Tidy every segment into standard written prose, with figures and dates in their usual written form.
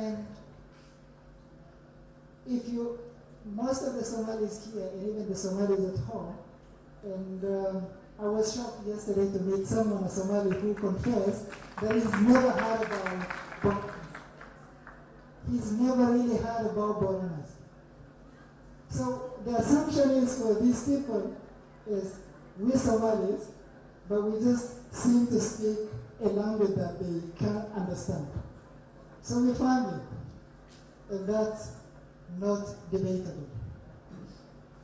And if you, most of the Somalis here, and even the Somalis at home, and I was shocked yesterday to meet someone, a Somali, who confessed that he's never heard about, he's never really heard about Boronas. So the assumption is for these people is we're Somalis, but we just seem to speak a language that they can't understand. So we're family, and that's not debatable.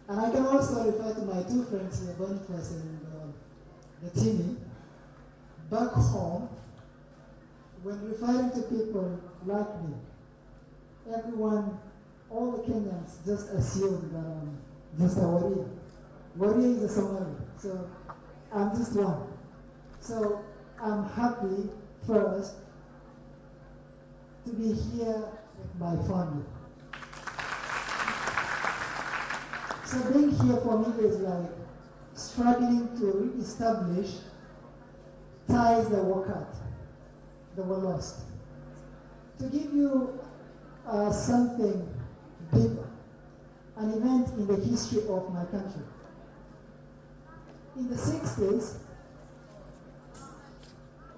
And I can also refer to my two friends here, Boniface and Gatini. Back home, when referring to people like me, everyone, all the Kenyans just assume that I'm just a warrior. Warrior is a Somali, so I'm just one. So I'm happy first to be here with my family. So being here for me is like struggling to reestablish ties that were cut, that were lost. To give you something deeper, an event in the history of my country. In the 60s,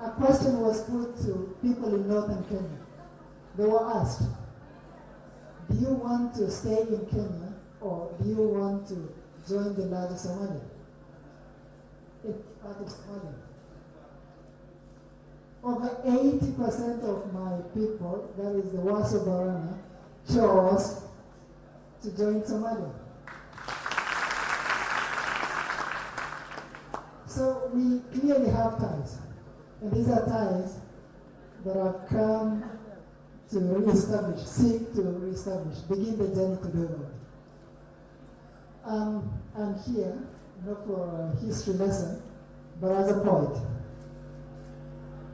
a question was put to people in northern Kenya. They were asked, do you want to stay in Kenya or do you want to join the larger Somalia? It's part of Somalia. Over 80% of my people, that is the Waso Barana, chose to join Somalia. So we clearly have ties. And these are ties that have come to reestablish, seek to reestablish, begin the journey to do it. I'm here, not for a history lesson, but as a poet.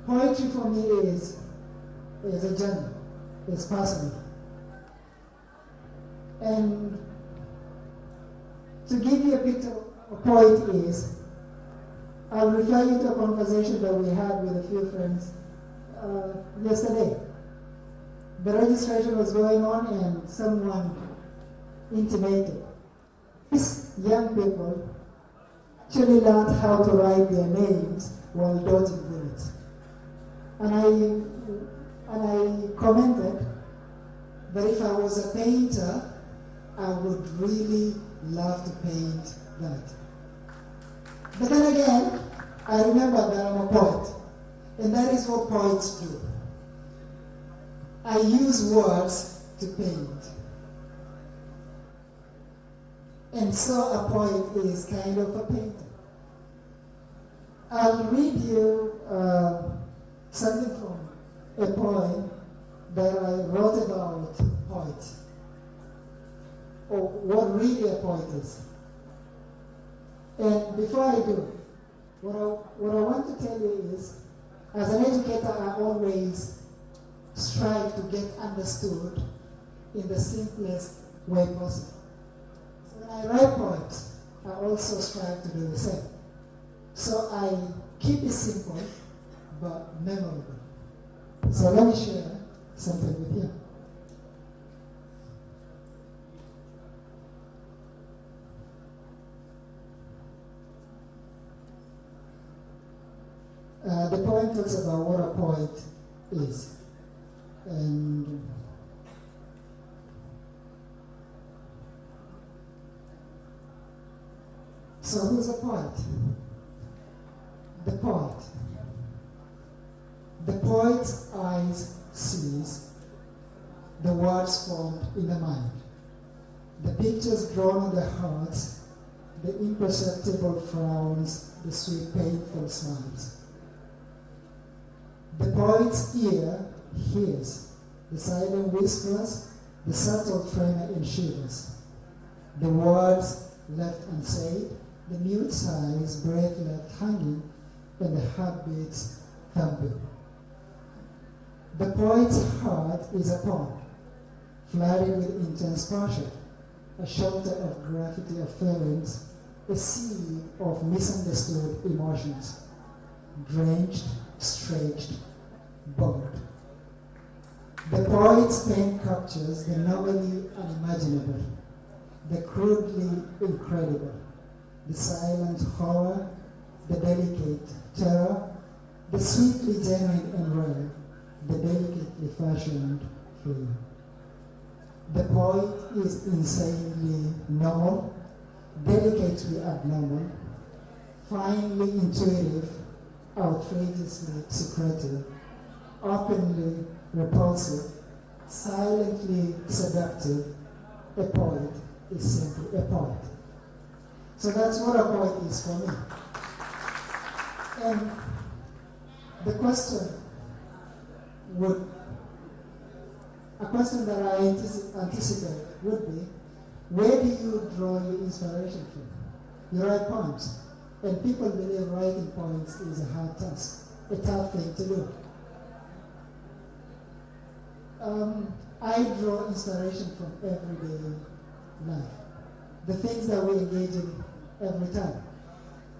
Poetry for me is a journey, it's personal. And to give you a picture of a poet is, I'll refer you to a conversation that we had with a few friends yesterday. The registration was going on and someone intimated. These young people actually learned how to write their names while dodging bullets. And I commented that if I was a painter, I would really love to paint that. But then again, I remember that I'm a poet, and that is what poets do. I use words to paint. And so a poet is kind of a painter. I'll read you something from a poem that I wrote about poets, or what really a poet is. And before I do, what I want to tell you is, as an educator, I always strive to get understood in the simplest way possible. So when I write poems, I also strive to do the same. So I keep it simple, but memorable. So let me share something with you. The poem talks about what a poet is. And so who's a poet? The poet. The poet's eyes sees the words formed in the mind, the pictures drawn on the hearts, the imperceptible frowns, the sweet painful smiles. The poet's ear hears the silent whispers, the subtle tremor in shivers, the words left unsaid, the mute sighs, breath left hanging, and the heartbeats thumping. The poet's heart is a pond, flooded with intense passion, a shelter of graffiti of feelings, a sea of misunderstood emotions, drenched, stretched, bored. The poet's pen captures the normally unimaginable, the crudely incredible, the silent horror, the delicate terror, the sweetly genuine and rare, the delicately fashioned fear. The poet is insanely normal, delicately abnormal, finely intuitive, outrageously secretive, openly repulsive, silently seductive. A poet is simply a poet. So that's what a poet is for me. And the question that I anticipate would be, where do you draw your inspiration from? You write poems, and people believe writing poems is a hard task, a tough thing to do. I draw inspiration from everyday life, the things that we engage in every time.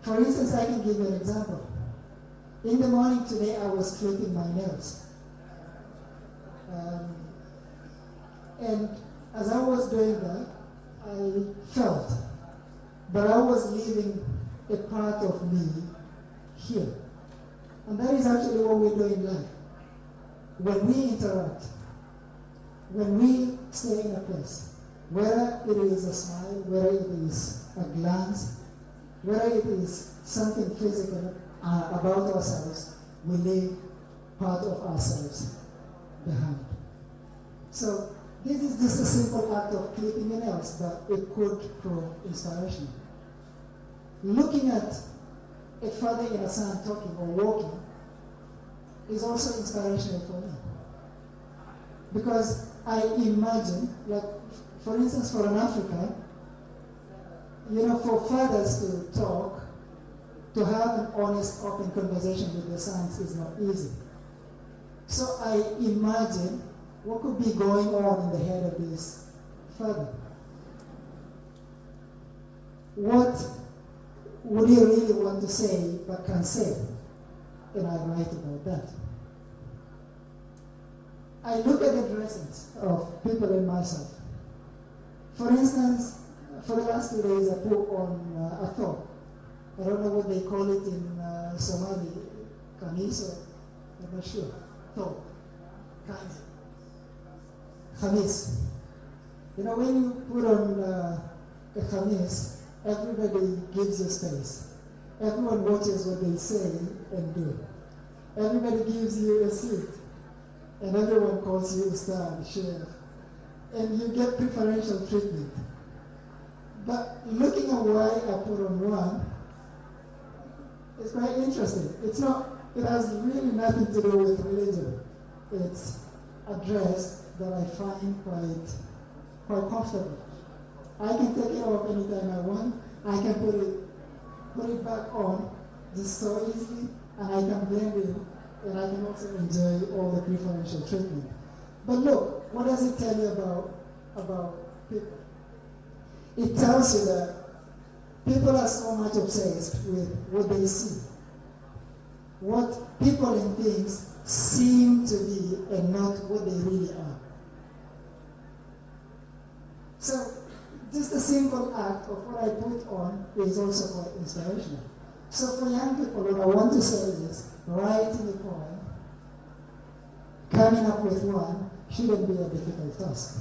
For instance, I can give you an example. In the morning today, I was clipping my nails. And as I was doing that, I felt that I was leaving a part of me here. And that is actually what we do in life. When we interact, when we stay in a place, whether it is a smile, whether it is a glance, whether it is something physical about ourselves, we leave part of ourselves behind. So this is just a simple act of clipping your nails, but it could prove inspirational. Looking at a father in a son talking or walking is also inspirational for me. Because I imagine, like, for instance, for an African, for fathers to talk, to have an honest, open conversation with their sons is not easy. So I imagine what could be going on in the head of this father. What would he really want to say but can't say? And I write about that. I look at the dressings of people and myself. For instance, for the last 2 days I put on a thought. I don't know what they call it in Somali, kamis, or I'm not sure. Thought, kamis. When you put on a kamis, everybody gives you space. Everyone watches what they say and do. Everybody gives you a seat. And everyone calls you Ustad, Sheikh. And you get preferential treatment. But looking at why I put on one, it's quite interesting. It has really nothing to do with religion. It's a dress that I find quite comfortable. I can take it off anytime I want. I can put it back on just so easily, and I can blend in, and I can also enjoy all the preferential treatment. But look, what does it tell you about people? It tells you that people are so much obsessed with what they see, what people and things seem to be, and not what they really are. So, just a simple act of what I put on is also quite inspirational. So for young people, what I want to say is, writing a poem, coming up with one, shouldn't be a difficult task.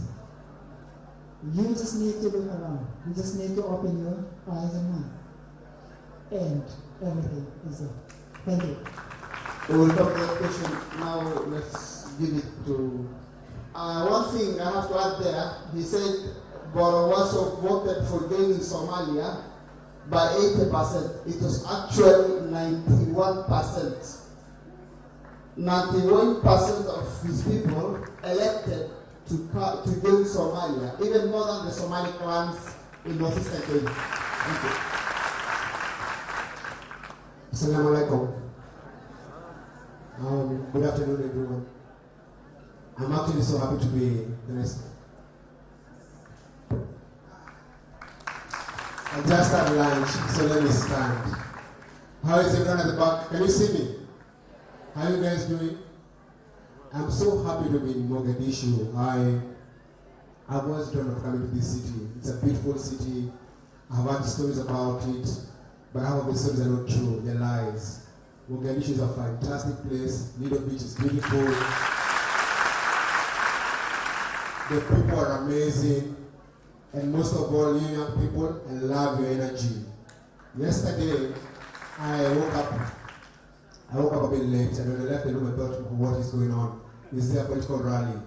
You just need to look around. You just need to open your eyes and mind. And everything is there. Thank you. We will talk that question now. Let's give it to... one thing I have to add there, he said, Borowaso voted for joining Somalia by 80%. It was actually 91%. 91% of his people elected to join Somalia, even more than the Somali clans in northeastern Kenya. Thank you. Assalamu alaikum. Good afternoon, everyone. I'm actually so happy to be the next. I just had lunch, so let me stand. How is everyone at the back? Can you see me? How are you guys doing? I'm so happy to be in Mogadishu. I've always dreamed of coming to this city. It's a beautiful city. I've heard stories about it, but half of the stories are not true, they're lies. Mogadishu is a fantastic place. Lido Beach is beautiful. The people are amazing. And most of all, you young people, I love your energy. Yesterday, I woke up a bit late, and when I left the room, I thought, what is going on? Is there a political rally?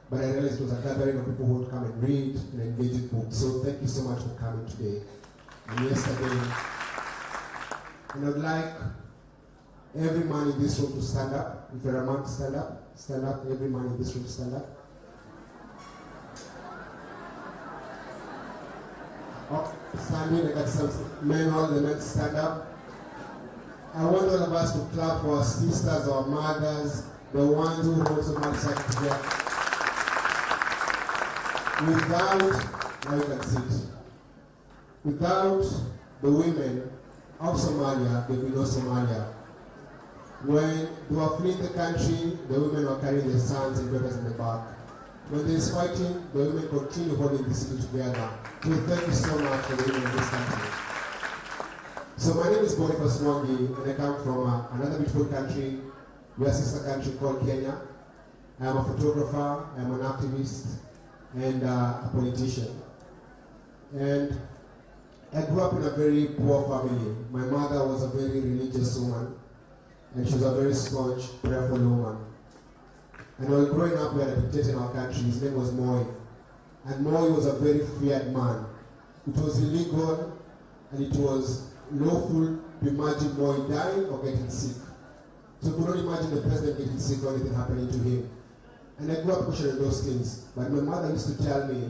But I realized it was a gathering of people who would come and read and engage in books. So thank you so much for coming today. And yesterday, and I'd like every man in this room to stand up. If you're a man, stand up. Stand up, every man in this room, stand up. Standing, I got some men, all the men stand up. I want all of us to clap for our sisters, our mothers, the ones who hold Somali side together. Without, now you can sit. Without the women of Somalia, there will be no Somalia. When they were fleeing the country, the women were carrying their sons and daughters in the back. When there is fighting, the women continue holding the city together. So thank you so much for the women in this country. So my name is Boniface Mwangi, and I come from another beautiful country, your sister country called Kenya. I am a photographer, I am an activist, and a politician. And I grew up in a very poor family. My mother was a very religious woman, and she was a very staunch, prayerful woman. And while growing up, we had a dictator in our country. His name was Moi. And Moi was a very feared man. It was illegal and it was lawful to imagine Moi dying or getting sick. So you could not imagine the president getting sick or anything happening to him. And I grew up questioning those things. But my mother used to tell me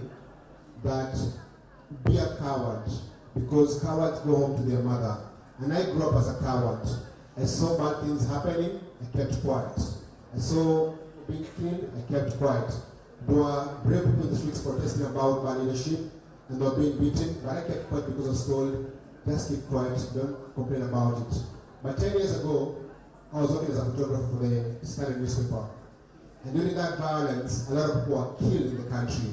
that be a coward, because cowards go home to their mother. And I grew up as a coward. I saw bad things happening, I kept quiet. I saw being killed, I kept quiet. There were brave people in the streets protesting about bad leadership, and they were being beaten, but I kept quiet because I was told, just keep quiet, don't complain about it. But 10 years ago, I was working as a photographer for the Standard newspaper. And during that violence, a lot of people were killed in the country.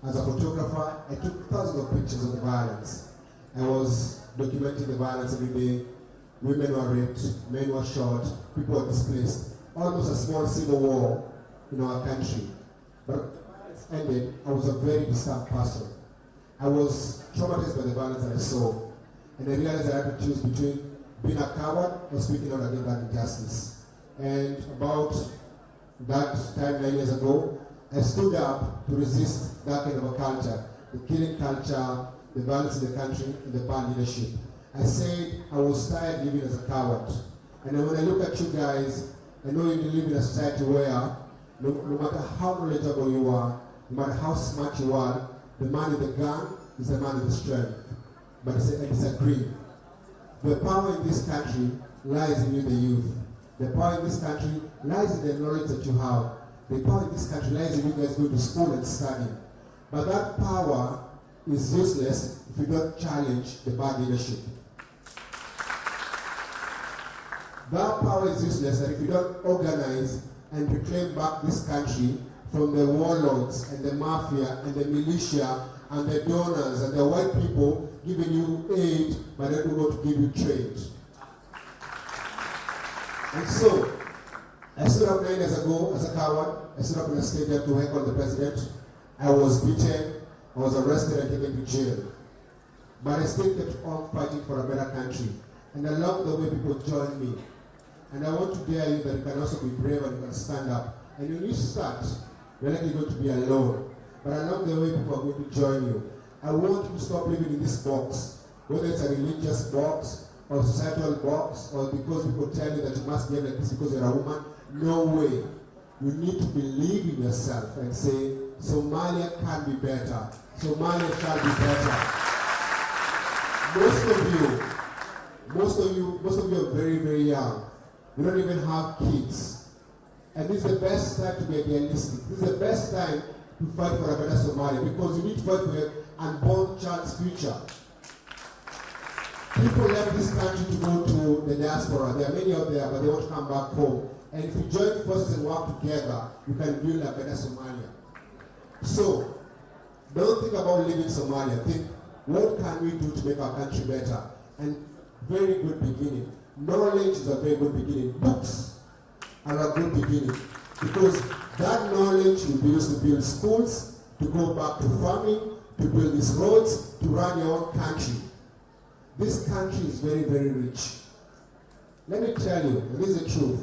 As a photographer, I took thousands of pictures of the violence. I was documenting the violence every day. Women were raped, men were shot, people were displaced. Almost a small civil war in our country. But when the violence ended, I was a very disturbed person. I was traumatized by the violence that I saw. And I realized I had to choose between being a coward or speaking out against that injustice. And about that time, 9 years ago, I stood up to resist that kind of a culture, the killing culture, the violence in the country, and the bad leadership. I said I was tired living as a coward. And when I look at you guys, I know you live in a society where no matter how knowledgeable you are, no matter how smart you are, the man with the gun is the man with the strength. But I disagree. The power in this country lies in you, the youth. The power in this country lies in the knowledge that you have. The power in this country lies in you guys going to school and studying. But that power is useless if you don't challenge the bad leadership. That power is useless if you don't organize and reclaim back this country from the warlords and the mafia and the militia and the donors and the white people giving you aid but they don't want to give you trade. And so, I stood up 9 years ago as a coward. I stood up in a stadium to heckle the president. I was beaten, I was arrested and taken to jail. But I still kept on fighting for a better country. And I love the way people joined me. And I want to dare you that you can also be brave and you can stand up. And when you start, you're likely going to be alone. But I love the way people are going to join you. I want you to stop living in this box. Whether it's a religious box, or a societal box, or because people tell you that you must behave like this because you're a woman. No way. You need to believe in yourself and say, Somalia can be better. Somalia shall be better. Most of you are very, very young. You don't even have kids. And this is the best time to be idealistic. This is the best time to fight for a better Somalia because you need to fight for your unborn child's future. People left this country to go to the diaspora. There are many out there, but they want to come back home. And if you join forces and work together, you can build a better Somalia. So, don't think about leaving Somalia. Think, what can we do to make our country better? And very good beginning. Knowledge is a very good beginning. Books are a good beginning. Because that knowledge will be used to build schools, to go back to farming, to build these roads, to run your own country. This country is very, very rich. Let me tell you, and this is the truth,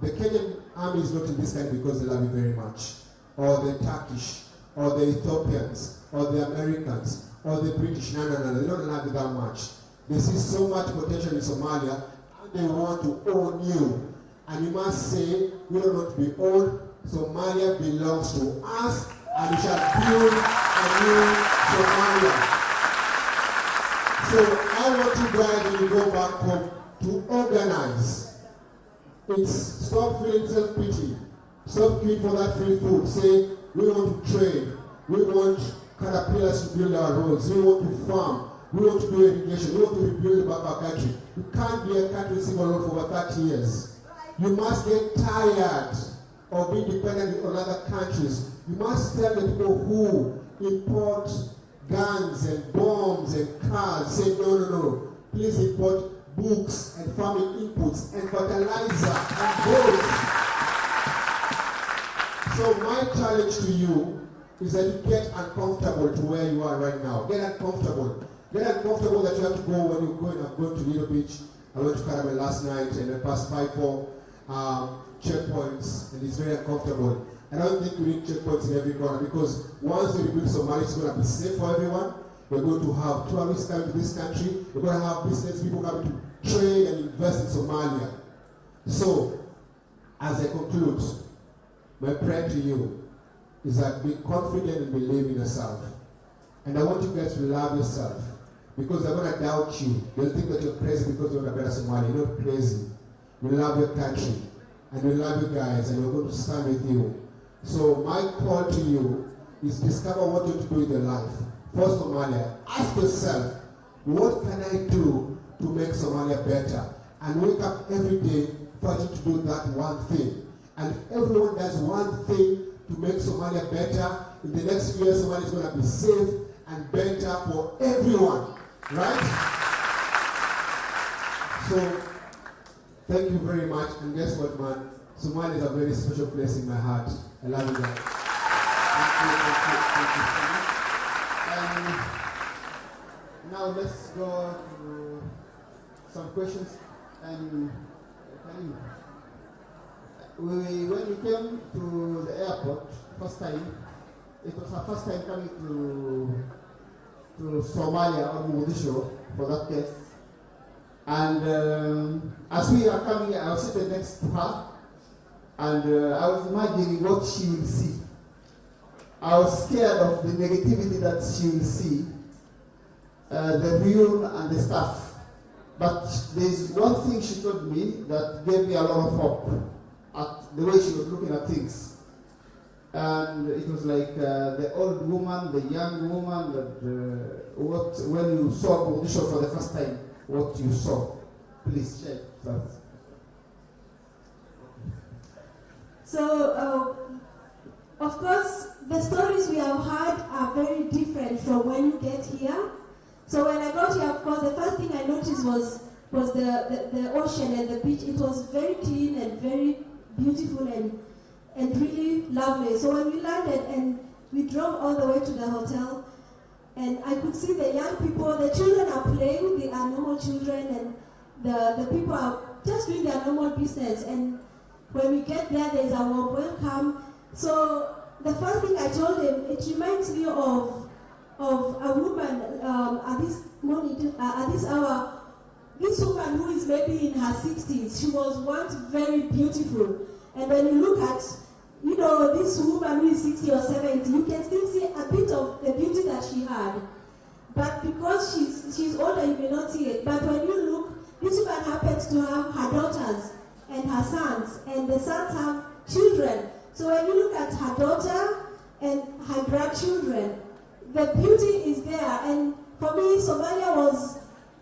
the Kenyan army is not in this country because they love you very much, or the Turkish, or the Ethiopians, or the Americans, or the British. No, they don't love you that much. They see so much potential in Somalia, and they want to own you. And you must say, we don't want to be owned. Somalia belongs to us, and we shall build a new Somalia. So I want you guys, when you go back home, to organize. It's stop feeling self-pity. Stop queuing for that free food. Say, we want to trade. We want caterpillars to build our roads. We want to farm. We want to do irrigation. We want to rebuild our country. You can't be a country single road for over 30 years. You must get tired of being dependent on other countries. You must tell the people who import guns and bombs and cars, say, no. Please import books and farming inputs and fertilizer and gold. So my challenge to you is that you get uncomfortable to where you are right now. Get uncomfortable. Get uncomfortable that you have to go when you're going. I'm going to Little Beach. I went to Carabel last night and I passed 5-4 checkpoints, and it's very uncomfortable. I don't think we need checkpoints in every corner, because once we rebuild Somalia, it's going to be safe for everyone. We're going to have tourists coming to this country. We're going to have business people coming to trade and invest in Somalia. So, as I conclude, my prayer to you is that be confident and believe in yourself. And I want you guys to love yourself, because they're going to doubt you. They'll think that you're crazy because you're a better Somalia. You're not crazy. We love your country, and we love you guys, and we're going to stand with you. So my call to you is discover what you want to do in your life. First, Somalia, ask yourself, what can I do to make Somalia better? And wake up every day fighting to do that one thing. And if everyone does one thing to make Somalia better, in the next few years, Somalia is going to be safe and better for everyone. Right? So, thank you very much. And guess what, man? Somalia is a very special place in my heart. I love you guys. Thank you so much. Now let's go to some questions. And when we came to the airport first time, it was our first time coming to Somalia or Mogadishu for that case. And as we are coming, I was sitting next to her, and I was imagining what she will see. I was scared of the negativity that she will see, the ruin and the stuff. But there's one thing she told me that gave me a lot of hope at the way she was looking at things. And it was like the old woman, the young woman, that when you saw Mogadishu for the first time, what you saw. Please share that. So, of course, the stories we have heard are very different from when you get here. So when I got here, of course, the first thing I noticed was the ocean and the beach. It was very clean and very beautiful and really lovely. So when we landed and we drove all the way to the hotel, and I could see the young people, the children are playing, they are normal children, and the people are just doing their normal business. And when we get there, there's a warm welcome. So the first thing I told him, it reminds me of a woman at this hour. This woman who is maybe in her 60s, she was once very beautiful. And when you look at, this woman who is 60 or 70, you can still see a bit of the beauty that she had. But because she's older, you may not see it. But when you look, this woman happens to have her daughters and her sons, and the sons have children. So when you look at her daughter and her grandchildren, the beauty is there. And for me, Somalia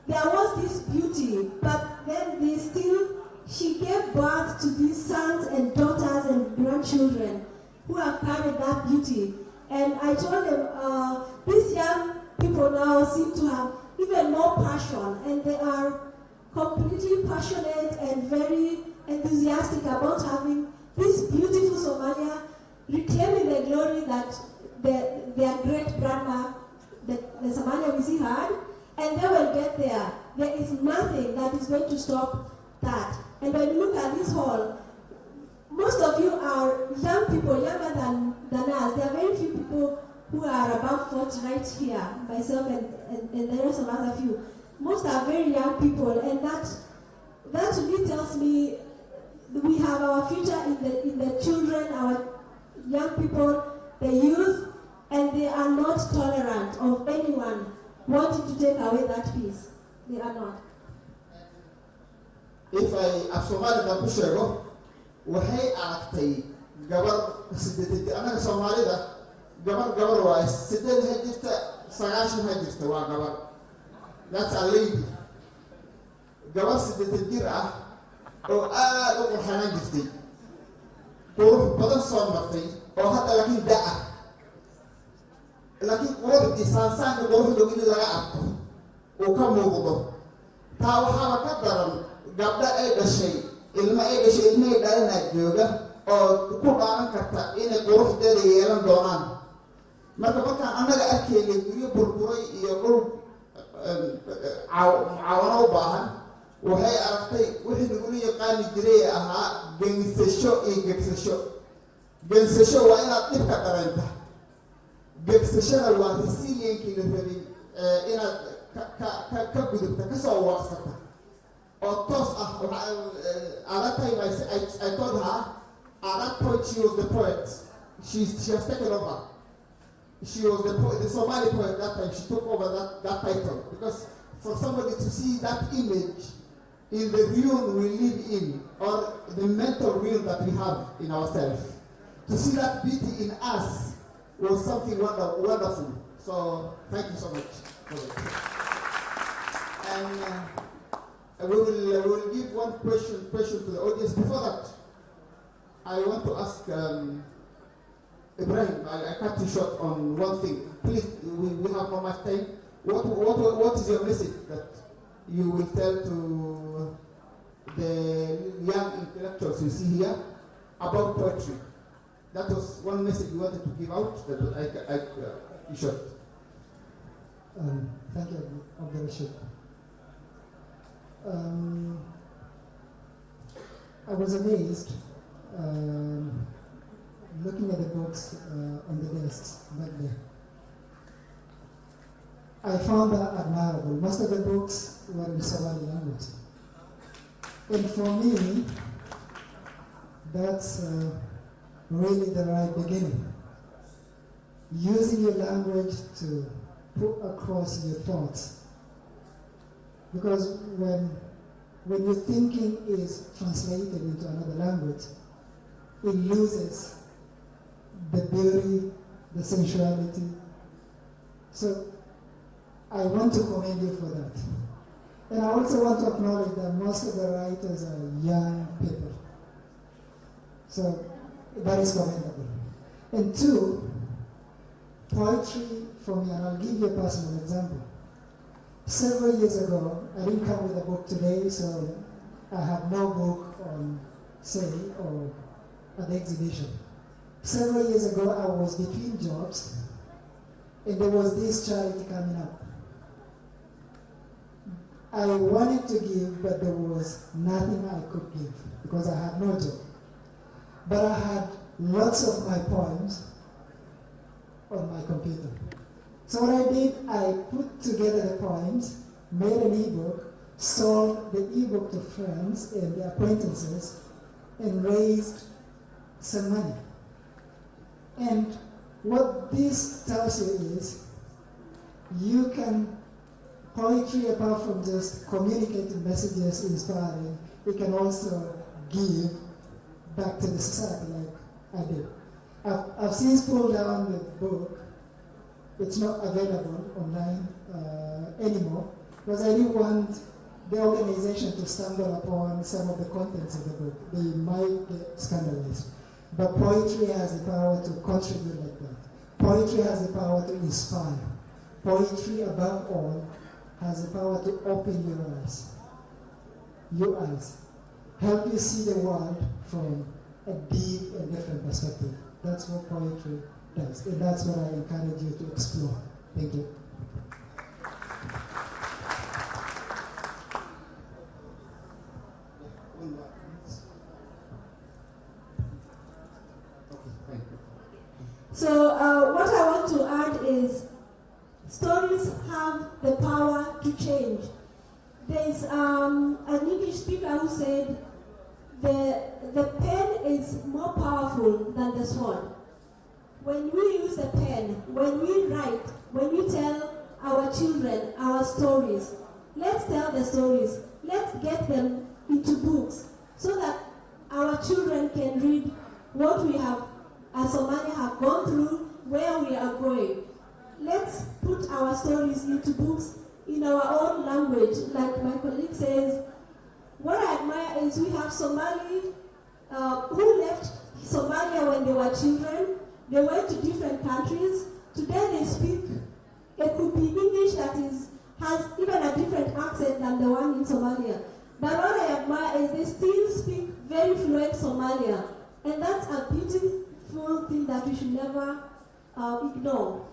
there was this beauty, but then they still she gave birth to these sons and daughters and grandchildren who have carried that beauty. And I told them, these young people now seem to have even more passion, and they are completely passionate and very enthusiastic about having this beautiful Somalia, reclaiming the glory that their great-grandma, the Somalia Wisi had, and they will get there. There is nothing that is going to stop that. And when you look at this hall, most of you are young people, younger than us. There are very few people who are above 40 right here, myself and the rest of us, a few. Most are very young people, and that to me tells me we have our future in the children, our young people, the youth, and they are not tolerant of anyone wanting to take away that peace. They are not. If I Somali da ku sheego waxay aragtay gabar sideed anaga Soomaalida gabar waa sideed hajirta 9 hajirta waa gabar. That's a lady. Gabar sideed jir ah oo aad u qurxan jirtay. Qurux badan soo martay oo hadda laakiin daa. Laakiin quruxdii saansaanka quruxda in laga arko oo ka muuqdo. Taa waxaa ka daran gabdha ay dhashay ilmahay dhalana jooga oo ku dhaaran karta inay quruxdeeda yeelan doonaan. Marka annaga arkeynay guryo burburay iyo dhul caawano u baahan waxay aragtay wixii lagu yaqaan jiray ahaa geensasho iyo gegsasho. Geensasho waa inaad dhibka dareenta. Gegsashada waa resiliency la rabay inaad ka gudubta ka soo waaqsata. At that time I told her, at that point she was the poet. She has taken over. She was the Somali poet at that time. She took over that title. Because for somebody to see that image in the realm we live in, or the mental realm that we have in ourselves, to see that beauty in us was something wonderful. So thank you so much for it. And we will give one question to the audience. Before that, I want to ask Ibrahim. I cut you short on one thing. Please, we have no much time. What is your message that you will tell to the young intellectuals you see here about poetry? That was one message we wanted to give out. That you short. Thank you, Abdul. I was amazed looking at the books on the desks back there. I found that admirable. Most of the books were in Somali language. And for me, that's really the right beginning. Using your language to put across your thoughts. Because when your thinking is translated into another language, it loses the beauty, the sensuality. So I want to commend you for that. And I also want to acknowledge that most of the writers are young people. So that is commendable. And 2, poetry for me, and I'll give you a personal example. Several years ago, I didn't come with a book today, so I had no book on sale or at the exhibition. Several years ago, I was between jobs, and there was this charity coming up. I wanted to give, but there was nothing I could give because I had no job. But I had lots of my poems on my computer. So what I did, I put together the poems, made an ebook, sold the ebook to friends and their acquaintances, and raised some money. And what this tells you is, you can, poetry apart from just communicating messages, inspiring, it can also give back to the society like I did. I've since pulled down the book. It's not available online anymore because I didn't want the organization to stumble upon some of the contents of the book. They might get scandalized. But poetry has the power to contribute like that. Poetry has the power to inspire. Poetry, above all, has the power to open your eyes. Your eyes. Help you see the world from a deep and different perspective. That's what poetry does. And that's what I encourage you to explore. Thank you. So what I want to add is stories have the power to change. There's an English speaker who said the pen is more powerful than the sword. When we use the pen, when we write, when we tell our children our stories, let's tell the stories. Let's get them into books so that our children can read what we have, as Somalia have gone through, where we are going. Let's put our stories into books in our own language. Like my colleague says, what I admire is we have Somali who left Somalia when they were children. They went to different countries. Today they speak, it could be English that has even a different accent than the one in Somalia. But what I admire is they still speak very fluent Somalia. And that's a beautiful thing that we should never ignore.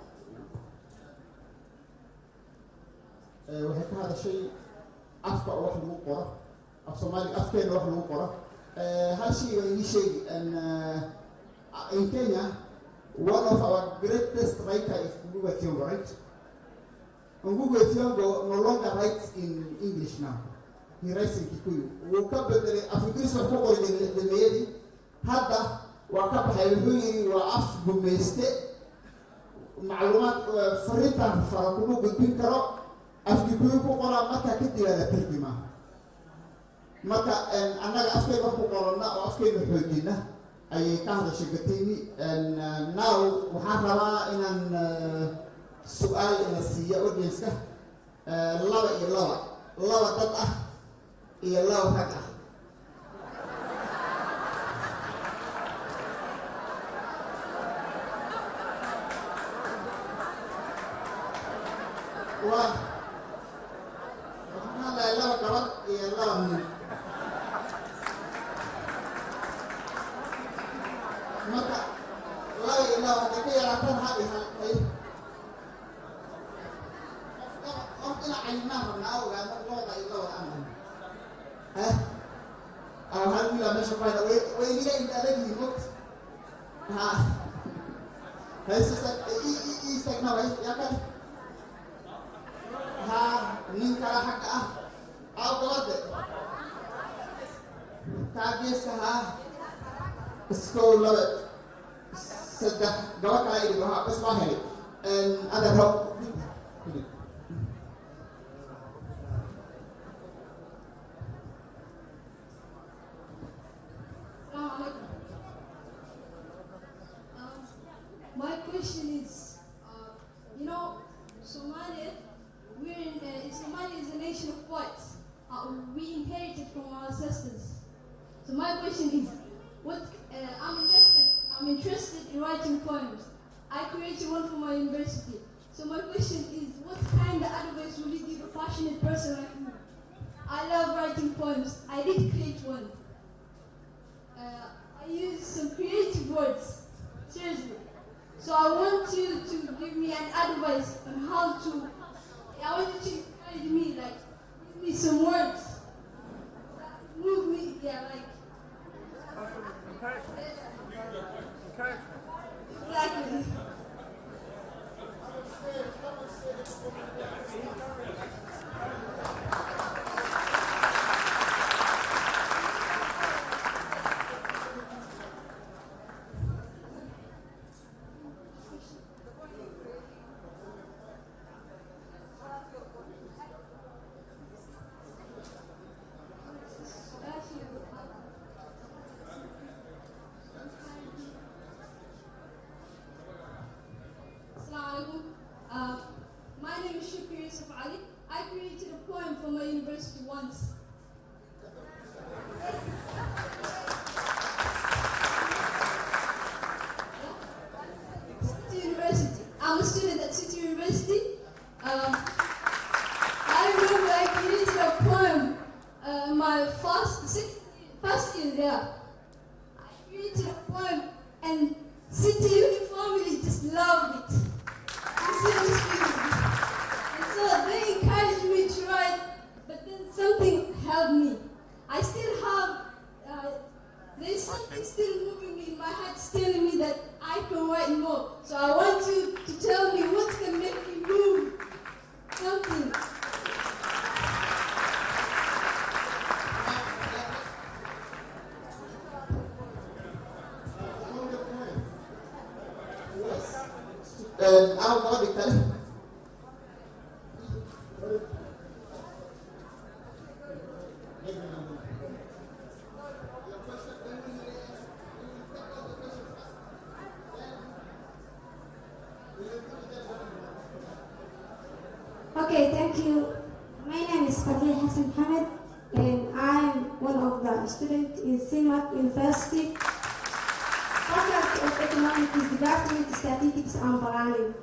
waxay ka hadashay afka wax lagu qoro af Soomaali afkeena wax lagu qoro hal shay oo ii sheegi in Kenya one of our greatest writers is Ngugi Thiong'o, right? Ngugi Thiong'o no longer writes in English now. He writes in Kikuyu. Wuu ka bedelay Afrikiis wax ku qoray dhameeyay hadda waa ka baxay wuxuu yiri waa af gumayste macluumaad fariintan fara kuma gudbin karo afki ku qoraa marka ka diyaada tarjuma marka annaga afkeena wax ku qorana oo afkeena xoojina ayay ka hadashay gatayni now waxaan rabaa inaan su'aal ina siiyo audience-ka laba dad ah iyo laba rag ah laba gabar iyo laba nin marka laba iyo laba ka yaratan hadi hay qof ina aynaa rabnaa ogaada laba iyo laba aan hal wiil meesha ku hayda way niga intaadagii mut haysta istagna way yakan nin kala xagga ah aw gabadha taageeska iskoo laba saddex gabadh kala idhi bas waa helay other help my question is, Somalia, Somalia is a nation of poets. We inherited from our ancestors. So my question is, I'm interested in writing poems. I created one for my university. So my question is, what kind of advice will you give a passionate person like me? I love writing poems. I did create one. I used some creative words. Seriously. So I want you to give me an advice on how to. I want you to encourage me, like, give me some words that move me, like. Exactly. My name is Shukri Yusuf Ali. I created a poem for my university once. City University. I'm a student at City University. I remember I created a poem my first year there. I created a poem and City uniformly just loved it. And so they encouraged me to write, but then something held me. I still have, there's something still moving in my head telling me that I can write more. So I want you to tell me what can make me move. Something. I'll go with that. Okay, thank you. My name is Fadli Hassan Hamid, and I'm one of the students in CIMAC University, Faculty of Economics, Department of Statistics and Planning.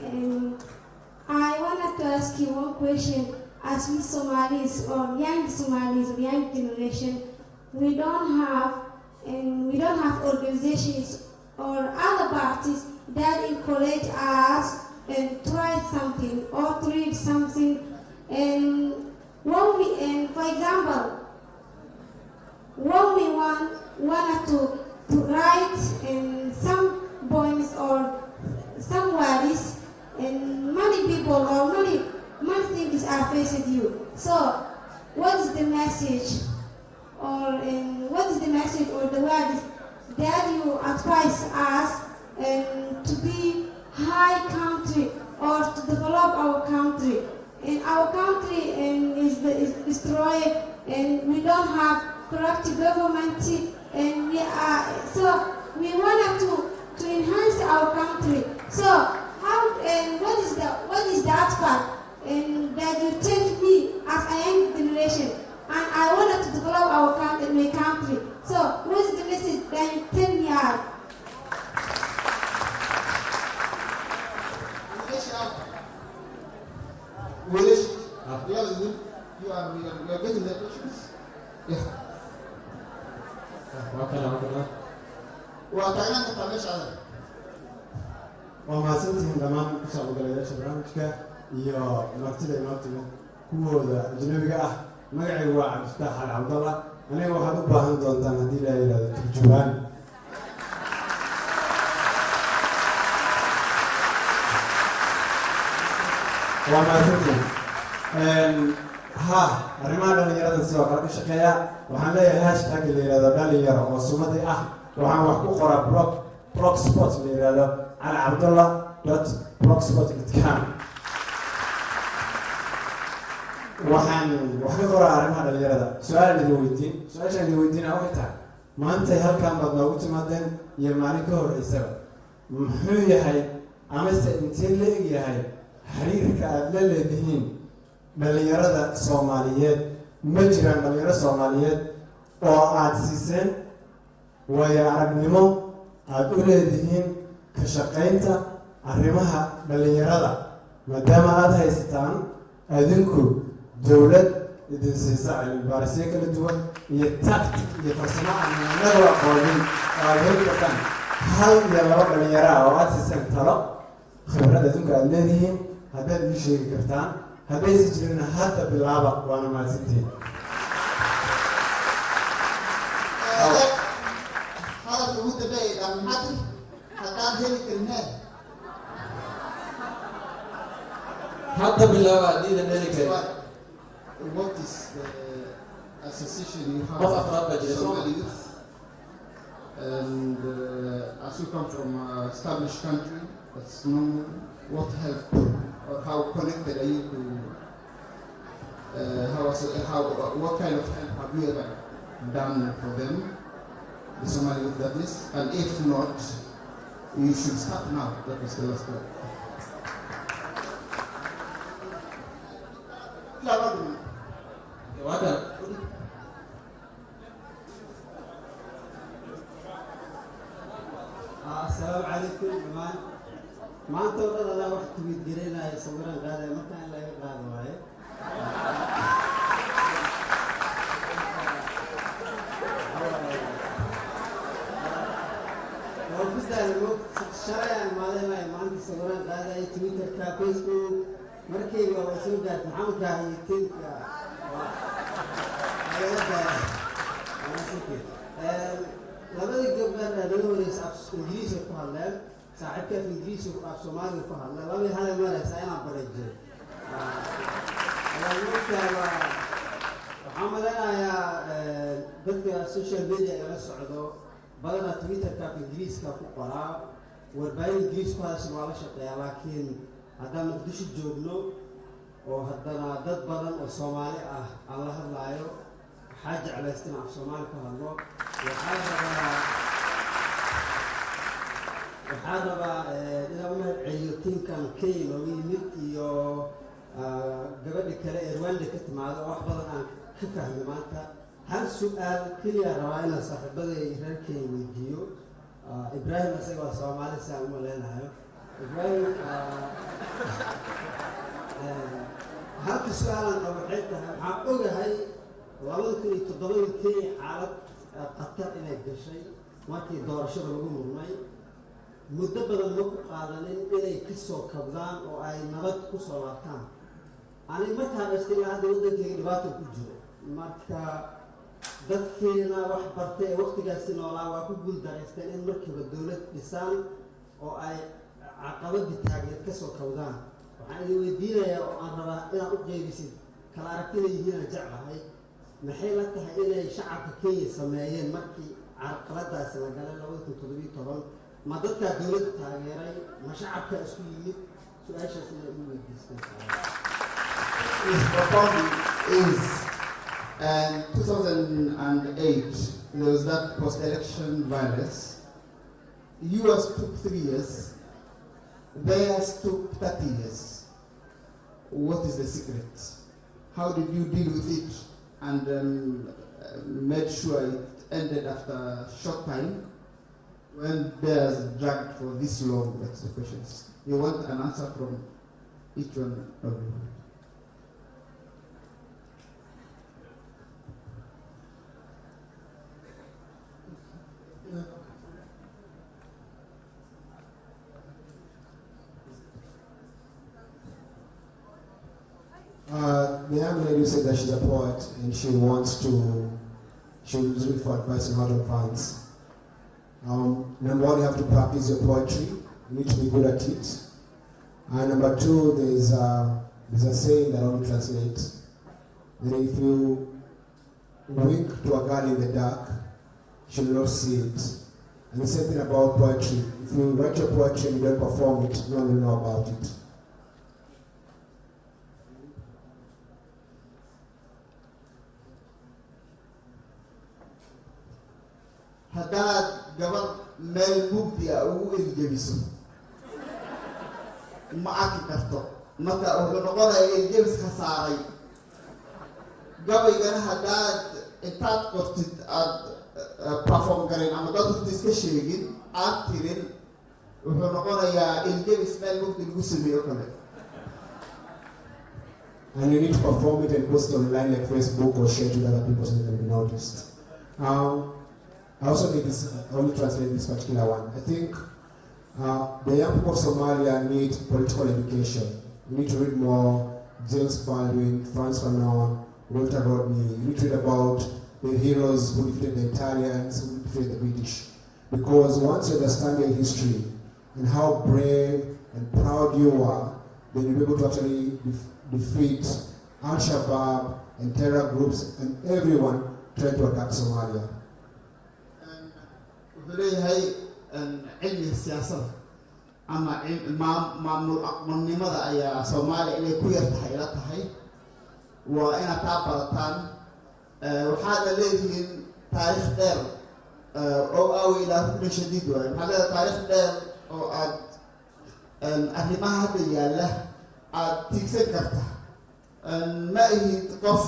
And I wanted to ask you one question. As we Somalis, or young Somalis, or young generation, we don't have organizations or other parties that encourage us and try something or to read something. And for example, when we wanted to write some poems or some words, and many people or many things are facing you. So, what is the message, or the words that you advise us to be high country or to develop our country? And our country is destroyed, and we don't have corrupt government, and we wanted to enhance our country. So how and what is the advice that you tell me as a young generation, and I wanted to develop our country, my country. So what is the message that you tell me out? You are getting the questions? Yeah. waa mahadsantihiin dhammaan ku socodgalayaasha barnaamijka iyo martida inoo timid kuwooda ajnabiga ah. magacaygu waa cabdifataax xali cabdalla. aniga waxaad u baahan doontaan haddii la yidhahdo turjubaan. waa mahadsantihiin. arrimaha dhalinyarada sidoo kale ka shaqeeya. waxaan leeyahay hashtag la yidhahdo dhalinyaro oo sumadii ah. waxaan wax ku qoraa blogspot la yidhahdo calicabdullah.blogspot.com. waxaan wax ka qoraa arrimaha dhalinyarada. su-aashaan idin weydiina waxay tahay, maantay halkaan baad noogu timaadeen iyo maalin ka horeysaba, muxuu yahay amase intee la eg yahay xiriirka aada la leedihiin dhalinyarada Soomaaliyeed? ma jiraan dhalinyaro Soomaaliyeed oo aada siiseen waayo aragnimo aada u leedihiin ka shaqaynta arrimaha dhalinyarada, maadaama aada haysataan adinku dowlad idin siisa cilmibaarisyo kala duwan iyo tactic iyo farsamo aannaga aqoonin oo aada heli kartaan hal iyo laba dhalinyaro ah oo aada siiseen talo khibrad adinku aada leedihiin haddaad ii sheegi kartaan. haddaysi jirin hadda bilaaba. waana mahadsantihiin. hadalka ugu dambeeya maxaad haddaan heli karin hadda bilaaba haddiidan heli karin. What is the association you have? Of Afraba Somali youth. And as you come from an established country, that's known, what help or how connected are you to? What kind of help have you ever done for them, the Somali youth that is? And if not, you should start now. That was the last one. ما أنت ولا لا واحد بيتجرينا يصورنا هذا مكان لا يقعد واي وبس ده الشارع ما عندي صورنا هذا تويتر كفيسبوك مركي وسوقات محمد كاهي تيم labada gabdhood dhalinyarada af Ingiriisi ku hadlaan saaxiibka Ingiriisi ku af Soomaali ku hadlaan laba hal meel ayaan barajay waxaan maleynayaa dadka social media ee la socdo badanaa Twitter-ka Ingiriiska ku qoraa warbaahin Ingiriis ku hadashay waa la shaqeeyaa laakiin haddaan Muqdisho joogno oo haddana dad badan oo Soomaali ah aan la hadlaayo حاجة على استماع الصومال كهرباء وحاربة إذا ما عيوتين كان كي ويمت يو قبل كلا إيروان لكت مع واحد عن كفه لمانتا هل سؤال كليا رواينا صاحب بدأ يركي ويديو إبراهيم أسيقوا الصومالي سألوا لنا إبراهيم هل سؤال أو حيثها حقوقها هاي labada kun iyo toddobaadkii xaalad qatar inay gashay markii doorashada lagu murmay muddo badan ma ku qaadanin inay ka soo kabdaan oo ay nabad ku soo laabtaan ani markaa dhashtay hadda waddankayga dhibaato ku jiro marka dadkeena wax bartay ee waqtigaasi noolaa waa ku guuldareysteen in markiiba dowlad dhisaan oo ay caqabadii taagneed ka soo kabdaan waxaan idin weydiinayaa oo aan rabaa inaad u qeybisid kala aragtida yihiin jeclahay maxay la tahay inay shacabka Kenya sameeyeen markii carqaladaas la galay 2017 ma dadka dawladda taageeray ma shacabka isku yimid su'aashaas inay u weydiistaan His proposal is 2008 there was that post-election violence. US took 3 years, theirs took 30 years. What is the secret? How did you deal with it? And made sure it ended after a short time when bears dragged for this long. That's the questions. You want an answer from each one of you. The young lady said that she's a poet and she was looking for advice on how to advance. Number one, you have to practice your poetry. You need to be good at it. And number two, there's a saying that I want to translate. That if you wink to a girl in the dark, she will not see it. And the same thing about poetry. If you write your poetry and you don't perform it, no one will know about it. haddaad gabar meel mugdi ah ugu iljebiso ma arki karto marka wuxuu noqonayaa iljebis khasaaray gabaygana haddaad intaad qortid aad perform garin ama dad horta iska sheegin aad tirin wuxuu noqonayaa iljebis meel mugdi lagu sameeyo kale. And you need to perform it and post it online like Facebook or share it with other people so they can be noticed. I also need this, I want to translate this particular one. I think the young people of Somalia need political education. You need to read more James Baldwin, Frantz Fanon, Walter Rodney. You need to read about the heroes who defeated the Italians, who defeated the British. Because once you understand your history and how brave and proud you are, then you'll be able to actually defeat Al-Shabaab and terror groups and everyone trying to attack Somalia. leeyahay cilmiga siyaasadda ama maamul aqoonnimada ayaa Soomaaliya inay ku yar tahay la tahay waa inaad taa barataan waxaad leedihiin taariikh dheer oo awila run shadiid waay maxaa leedahay taariikh dheer oo aad arrimaha hadda yaalla aad tiigsan karta ma ihid qof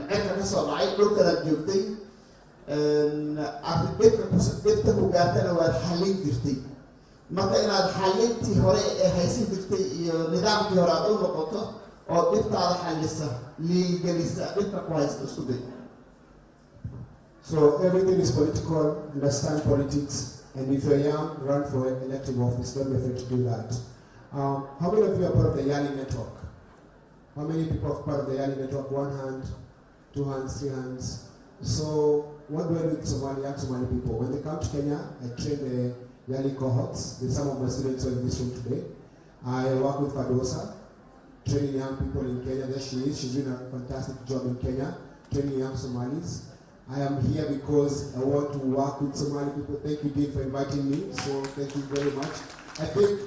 cirka ka soo dhacay dhulkanaad joogtay dhibta ku gaartana waad xallin jirtay marka inaad xalintii hore ee haysan jirtay iyo nidaamkii hore aad u noqoto oo dhibtaada xalisa liigalisa dhibka ku haysta isku day. So everything is political, understand politics, and if you're young, run for elective office, don't be afraid to do that. How many of you are part of the Yali network? How many people are part of the Yali network? 1 hand, 2 hands, 3 hands. So what do I do with Somali people? When they come to Kenya, I train the Yali cohorts. There's some of my students are in this room today. I work with Fadosa, training young people in Kenya. There she is. She's doing a fantastic job in Kenya, training young Somalis. I am here because I want to work with Somali people. Thank you, Dean, for inviting me. So thank you very much. I think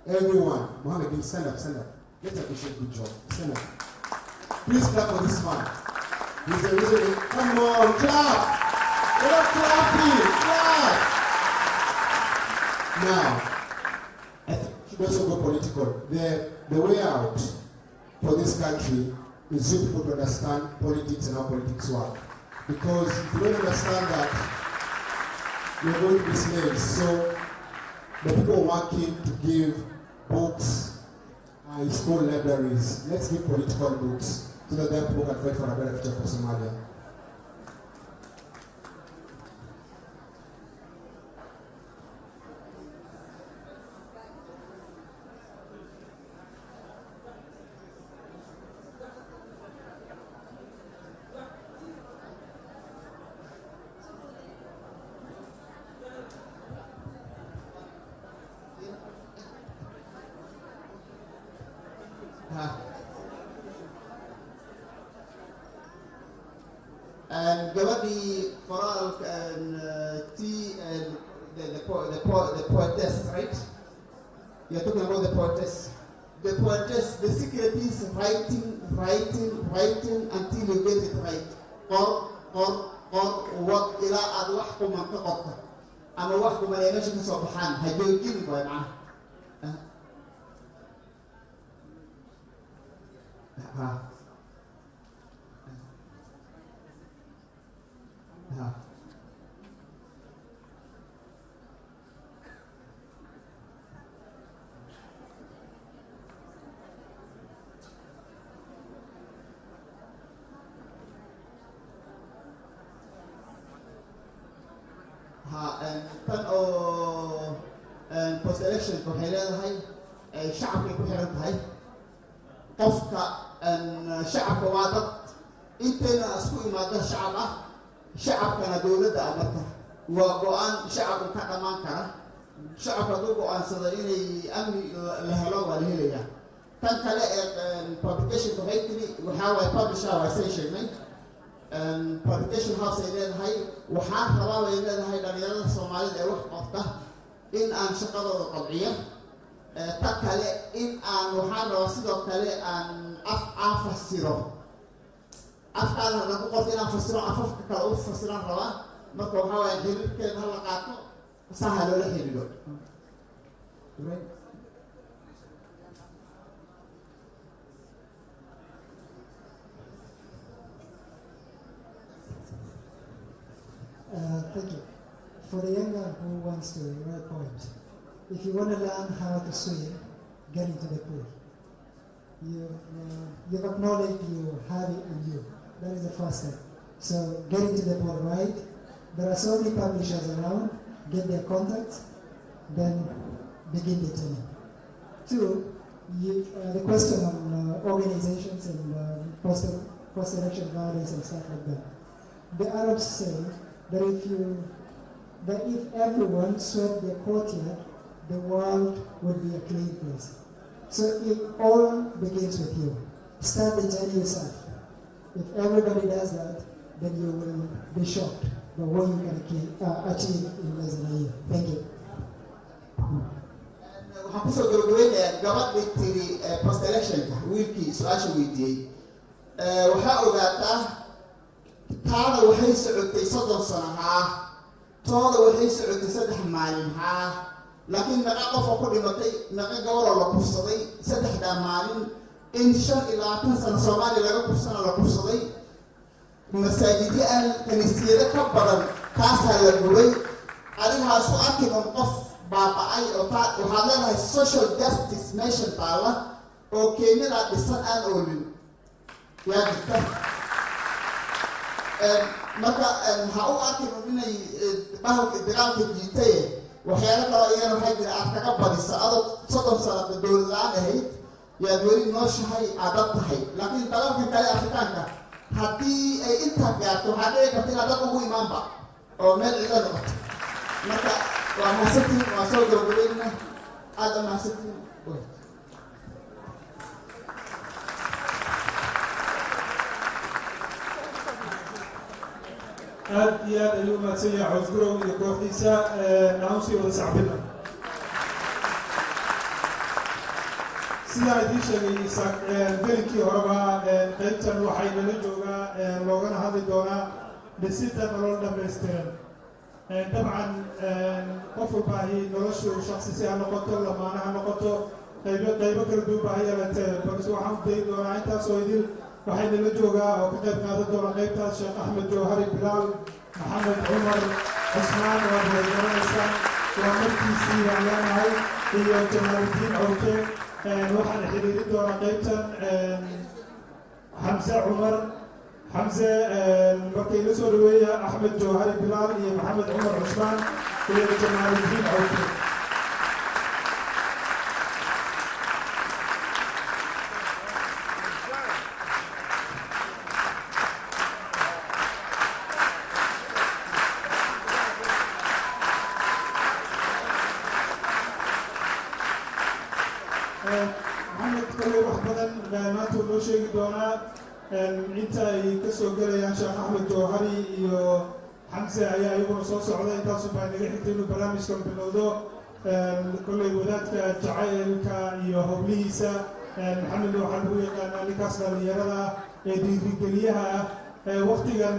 everyone, Mohammed, Dean, stand up, stand up. Let's appreciate good job. Stand up. Please clap for this man. He's a reason. Come on, clap. We're not clapping. Clap. Now, I think we should also go political. The way out for this country is you people to understand politics and how politics work. Because if you don't understand that, you're going to be slaves. So the people working to give books and school libraries, let's give political books so that then people can fight for a better future for Somalia. And gabadhii qoraalka the poetess, right? You're talking about the poetess. The poetess, the secret is writing until you get it right. What ila aad wax ku manka qofka ama wax ku maleemasha ka soo baxaan ha joogin way macna. post-election waxay leedahay shacabkay ku xiran tahay qofka shacabka waa dad intayna isku imaada shacab ah shacabkana dowladda amarka waa go-aan shacabku ka dhammaan kara shacabka hadduu go-aansada inay amni la helo waa la helayaa tan kale ee publication waxay tiri waxaa waaye publisher waa say sheegnay publication house ay leedahay waxaan rabaa bay leedahay dhalinyarada soomaalida ee wax qabta in aan shaqadooda qabciyo ta kale in aan waxaan rabaa sidoo kale aan fasiro afkaana hadda ku qorta inaan fasiro afafka kale u fasiraan rabaa marka waxaa waaye xiriirkeeda hala qaato saha loola xiriiro Thank you. For the young man who wants to, right point. If you want to learn how to swim, get into the pool. You've acknowledged you have it in you. That is the first step. So get into the pool, right? There are so many publishers around. Get their contacts, then begin the training. Two, the question on organizations and post-election violence and stuff like that. The Arabs say that if everyone swept their courtyard, the world would be a clean place. So it all begins with you. Start the journey yourself. If everybody does that, then you will be shocked by what you can achieve in less than a year. Thank you. waxaan kusoo gabagabeynayaa gabadhii tiri post-electionka wiilkii su-aasha weydiiyey waxaa ogaataa taada waxay socotay 30 sano haa tooda waxay socotay 3 maalin haa laakiin naqa qof oo ku dhimatay naqa gawar la kufsaday 3 maalin in 25 sano Soomaaliya laga kufsana la kufsaday masaajidda kaniisiyada ka badan kaasaa la gubay adiga soo arkin qof baaba'ay oo waxaad leedahay social justice meeshan taalla oo Kenyada dhisan aan oolin yaa jirta marka ha u arkin inay bahalka dagaalka jiitay waxyaalo kale iyana waxay jira aad kaga badisa adoo 30 sano dowlad la'aan ahayd yaad weli nooshahay aad tahay laakiin dalalka kale Afrikaanka haddii ay inta gaarto waxaa dhici karta inaad dad ugu imaanba oo meel cida noqoto marka waa mahadsantiin waa soo gabagabeynaa aad u mahadsantiin aad iyo aad ayuu mahadsan yahay Cawsgurow iyo kooxdiisa aan sii wada sacbina sidaa idiin sheegay gelinkii horeba qaybtan waxay nala joogaa loogana hadli doonaa dhisida nolol dhammaystiran dabcan qof walbaahi noloshu shakhsi si ha noqoto lamaana ha noqoto qaybo kala duwan baahi yeelatee balse waxaan u dayi doonaa intaasoo idin waxay nala joogaa oo ka qayb qaadan doona qaybtaas Sheekh Axmed Jawhari Bilaal Maxamed Cumar Cusmaan oo hogaanaysan waa markiisii aan leenahay iyo Jamaaludiin Cawke waxaan xiriirin doonaa qaybtan Xamse Cumar Xamse markay la soo dhaweeya Axmed Jawhari Bilaal iyo Maxamed Cumar Cusmaan iyo Jamaaludiin Cawke sheegi doonaa inta ay ka soo galayaan Sheekh Axmed Jawhari iyo Xamse ayaa iyaguna soo socda intaasu baa naga xigtay inuu barnaamijkan bilowdo kolley wadaadka jacaylka iyo howlihiisa maxamed waxaa lagu yaqaanaa ninkaas dhalinyarada ee dhiirigeliyaha waqtigan